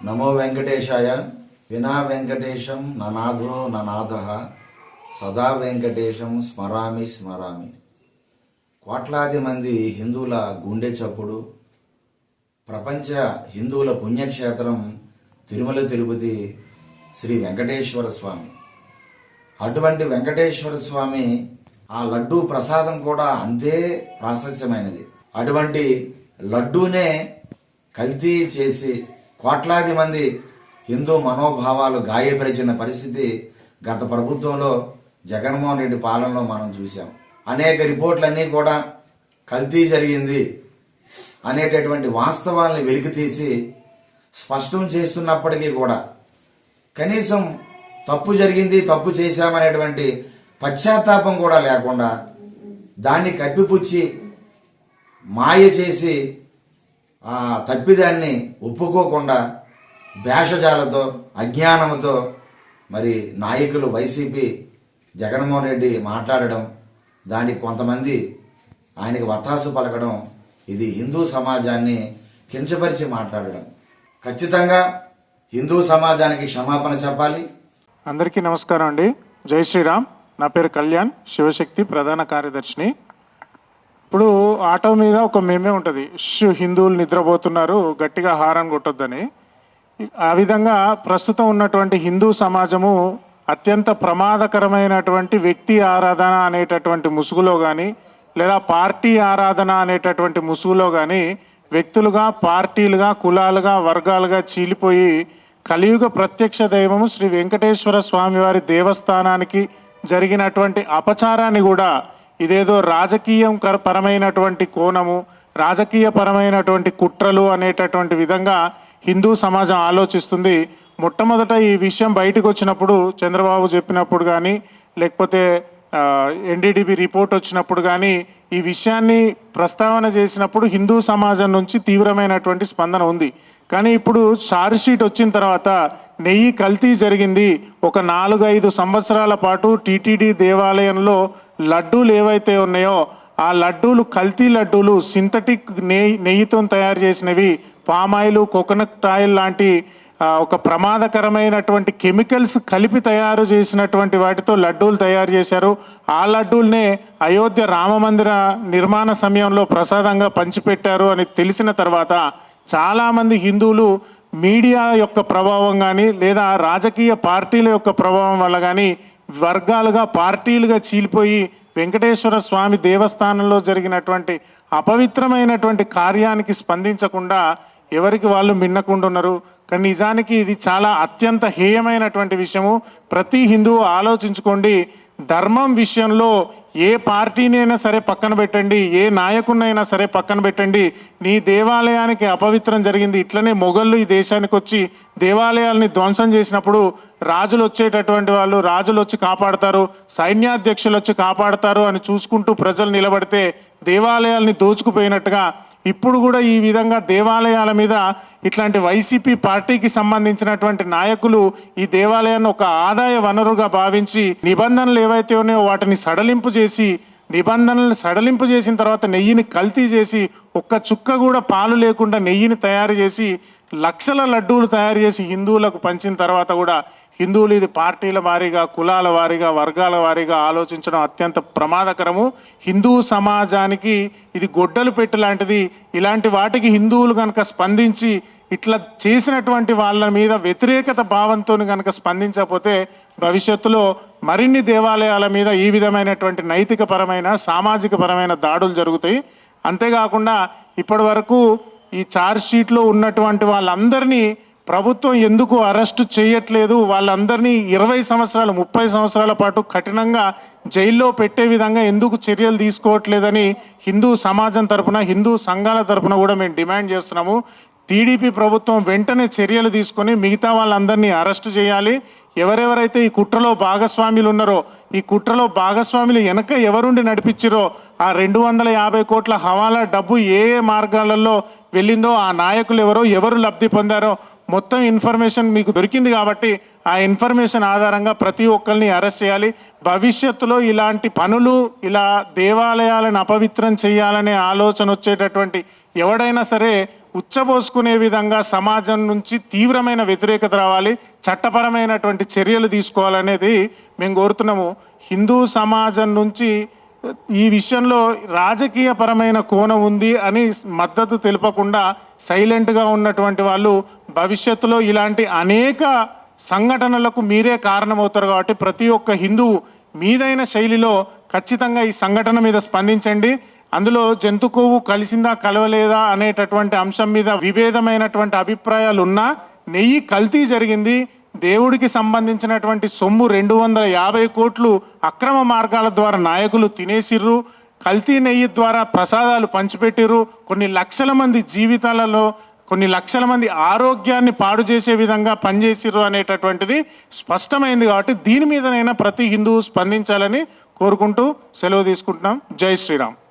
నమో వెంకటేశాయ. వినా వెంకటేశం ననాథో ననాథః సదా వెంకటేశం స్మరామి స్మరామి. కోట్లాది మంది హిందువుల గుండె చప్పుడు, ప్రపంచ హిందువుల పుణ్యక్షేత్రం తిరుమల తిరుపతి శ్రీ వెంకటేశ్వర స్వామి. అటువంటి వెంకటేశ్వర స్వామి ఆ లడ్డూ ప్రసాదం కూడా అంతే ప్రాశస్యమైనది. అటువంటి లడ్డూనే కల్తీ చేసి కోట్లాది మంది హిందూ మనోభావాలు గాయపరిచిన పరిస్థితి గత ప్రభుత్వంలో జగన్మోహన్ రెడ్డి పాలనలో మనం చూసాం. అనేక రిపోర్ట్లన్నీ కూడా కల్తీ జరిగింది అనేటటువంటి వాస్తవాల్ని వెలికితీసి స్పష్టం చేస్తున్నప్పటికీ కూడా కనీసం తప్పు జరిగింది, తప్పు చేశామనేటువంటి పశ్చాత్తాపం కూడా లేకుండా దాన్ని కప్పిపుచ్చి మాయ చేసి ఆ తప్పిదాన్ని ఒప్పుకోకుండా భేషజాలతో అజ్ఞానంతో మరి నాయకులు వైసీపీ జగన్మోహన్ రెడ్డి మాట్లాడడం, దానికి కొంతమంది ఆయనకి వత్తాసు పలకడం, ఇది హిందూ సమాజాన్ని కించపరిచి మాట్లాడడం. ఖచ్చితంగా హిందూ సమాజానికి క్షమాపణ చెప్పాలి. అందరికీ నమస్కారం అండి. జై శ్రీరామ్. నా పేరు కళ్యాణ్, శివశక్తి ప్రధాన కార్యదర్శిని. ఇప్పుడు ఆటో మీద ఒక మేమే ఉంటుంది, హిందువులు నిద్రపోతున్నారు గట్టిగా హారన్ కొట్టొద్దని. ఆ విధంగా ప్రస్తుతం ఉన్నటువంటి హిందూ సమాజము అత్యంత ప్రమాదకరమైనటువంటి వ్యక్తి ఆరాధన అనేటటువంటి ముసుగులో కానీ, లేదా పార్టీ ఆరాధన అనేటటువంటి ముసుగులో కానీ వ్యక్తులుగా, పార్టీలుగా, కులాలుగా, వర్గాలుగా చీలిపోయి కలియుగ ప్రత్యక్ష దైవము శ్రీ వెంకటేశ్వర స్వామివారి దేవస్థానానికి జరిగినటువంటి అపచారాన్ని కూడా ఇదేదో రాజకీయం పరమైనటువంటి కోణము, రాజకీయ పరమైనటువంటి కుట్రలు అనేటటువంటి విధంగా హిందూ సమాజం ఆలోచిస్తుంది. మొట్టమొదట ఈ విషయం బయటకు వచ్చినప్పుడు, చంద్రబాబు చెప్పినప్పుడు కానీ, లేకపోతే ఎన్డీడీబీ రిపోర్ట్ వచ్చినప్పుడు కానీ ఈ విషయాన్ని ప్రస్తావన చేసినప్పుడు హిందూ సమాజం నుంచి తీవ్రమైనటువంటి స్పందన ఉంది. కానీ ఇప్పుడు ఛార్జ్ షీట్ వచ్చిన తర్వాత నెయ్యి కల్తీ జరిగింది, ఒక 4-5 సంవత్సరాల పాటు టీటీడీ దేవాలయంలో లడ్డూలు ఏవైతే ఉన్నాయో ఆ లడ్డూలు కల్తీ లడ్డూలు, సింథటిక్ నెయ్యితో తయారు చేసినవి, పామాయిల్, కోకోనట్ ఆయిల్ లాంటి ఒక ప్రమాదకరమైనటువంటి కెమికల్స్ కలిపి తయారు చేసినటువంటి వాటితో లడ్డూలు తయారు చేశారు. ఆ లడ్డూల్నే అయోధ్య రామమందిర నిర్మాణ సమయంలో ప్రసాదంగా పంచిపెట్టారు అని తెలిసిన తర్వాత చాలామంది హిందువులు మీడియా యొక్క ప్రభావం కానీ, లేదా రాజకీయ పార్టీల యొక్క ప్రభావం వల్ల కానీ వర్గాలుగా, పార్టీలుగా చీలిపోయి వెంకటేశ్వర స్వామి దేవస్థానంలో జరిగినటువంటి అపవిత్రమైనటువంటి కార్యానికి స్పందించకుండా ఎవరికి వాళ్ళు మిన్నకుండా ఉన్నారు. కానీ నిజానికి ఇది చాలా అత్యంత హేయమైనటువంటి విషయము. ప్రతి హిందువు ఆలోచించుకోండి. ధర్మం విషయంలో ఏ పార్టీనైనా సరే పక్కన పెట్టండి, ఏ నాయకునైనా సరే పక్కన పెట్టండి. నీ దేవాలయానికి అపవిత్రం జరిగింది. ఇట్లనే మొఘళ్ళు ఈ దేశానికి వచ్చి దేవాలయాల్ని ధ్వంసం చేసినప్పుడు రాజులు వచ్చేటటువంటి వాళ్ళు, రాజులు వచ్చి కాపాడతారు, సైన్యాధ్యక్షులు వచ్చి కాపాడతారు అని చూసుకుంటూ ప్రజలు నిలబడితే దేవాలయాల్ని దోచుకుపోయినట్టుగా ఇప్పుడు కూడా ఈ విధంగా దేవాలయాల మీద ఇట్లాంటి వైసీపీ పార్టీకి సంబంధించినటువంటి నాయకులు ఈ దేవాలయాన్ని ఒక ఆదాయ వనరుగా భావించి నిబంధనలు ఏవైతే ఉన్నాయో వాటిని సడలింపు చేసి, నిబంధనలు సడలింపు చేసిన తర్వాత నెయ్యిని కల్తీ చేసి, ఒక్క చుక్క కూడా పాలు లేకుండా నెయ్యిని తయారు చేసి లక్షల లడ్డూలు తయారు చేసి హిందువులకు పంచిన తర్వాత కూడా హిందువులు ఇది పార్టీల వారీగా, కులాల వారీగా, వర్గాల వారీగా ఆలోచించడం అత్యంత ప్రమాదకరము. హిందూ సమాజానికి ఇది గొడ్డలు పెట్టు లాంటిది. ఇలాంటి వాటికి హిందువులు కనుక స్పందించి ఇట్లా చేసినటువంటి వాళ్ళ మీద వ్యతిరేకత భావంతో కనుక స్పందించకపోతే భవిష్యత్తులో మరిన్ని దేవాలయాల మీద ఈ విధమైనటువంటి నైతిక పరమైన, సామాజిక పరమైన దాడులు జరుగుతాయి. అంతేకాకుండా ఇప్పటి వరకు ఈ ఛార్జ్ షీట్లో ఉన్నటువంటి వాళ్ళందరినీ ప్రభుత్వం ఎందుకు అరెస్టు చేయట్లేదు, వాళ్ళందరినీ 20 సంవత్సరాలు, 30 సంవత్సరాల పాటు కఠినంగా జైల్లో పెట్టే విధంగా ఎందుకు చర్యలు తీసుకోవట్లేదని హిందూ సమాజం తరపున, హిందూ సంఘాల తరపున కూడా మేము డిమాండ్ చేస్తున్నాము. టీడీపీ ప్రభుత్వం వెంటనే చర్యలు తీసుకొని మిగతా వాళ్ళందరినీ అరెస్టు చేయాలి. ఎవరెవరైతే ఈ కుట్రలో భాగస్వాములు ఉన్నారో, ఈ కుట్రలో భాగస్వాములు వెనక ఎవరుండి నడిపించారో, ఆ 250 కోట్ల హవాలా డబ్బు ఏ ఏ మార్గాలలో వెళ్ళిందో, ఆ నాయకులు ఎవరు లబ్ధి పొందారో మొత్తం ఇన్ఫర్మేషన్ మీకు దొరికింది కాబట్టి ఆ ఇన్ఫర్మేషన్ ఆధారంగా ప్రతి ఒక్కరిని అరెస్ట్ చేయాలి. భవిష్యత్తులో ఇలాంటి పనులు, ఇలా దేవాలయాలను అపవిత్రం చేయాలనే ఆలోచన వచ్చేటటువంటి ఎవడైనా సరే ఉచ్చబోసుకునే విధంగా సమాజం నుంచి తీవ్రమైన వ్యతిరేకత రావాలి, చట్టపరమైనటువంటి చర్యలు తీసుకోవాలనేది మేము కోరుతున్నాము. హిందూ సమాజం నుంచి ఈ విషయంలో రాజకీయపరమైన కోణం ఉంది అని మద్దతు తెలుపకుండా సైలెంట్గా ఉన్నటువంటి వాళ్ళు భవిష్యత్తులో ఇలాంటి అనేక సంఘటనలకు మీరే కారణమవుతారు. కాబట్టి ప్రతి ఒక్క హిందువు మీదైన శైలిలో ఖచ్చితంగా ఈ సంఘటన మీద స్పందించండి. అందులో జంతు కొవ్వు కలిసిందా కలవలేదా అనేటటువంటి అంశం మీద విభేదమైనటువంటి అభిప్రాయాలు ఉన్నా, నెయ్యి కల్తీ జరిగింది, దేవుడికి సంబంధించినటువంటి సొమ్ము 250 కోట్లు అక్రమ మార్గాల ద్వారా నాయకులు తినేసిర్రు, కల్తీ నెయ్యి ద్వారా ప్రసాదాలు పంచిపెట్టిర్రు, కొన్ని లక్షల మంది జీవితాలలో కొన్ని లక్షల మంది ఆరోగ్యాన్ని పాడు చేసే విధంగా పనిచేసిర్రు అనేటటువంటిది స్పష్టమైంది. కాబట్టి దీని మీదనైనా ప్రతి హిందువు స్పందించాలని కోరుకుంటూ సెలవు తీసుకుంటున్నాం. జై శ్రీరామ్.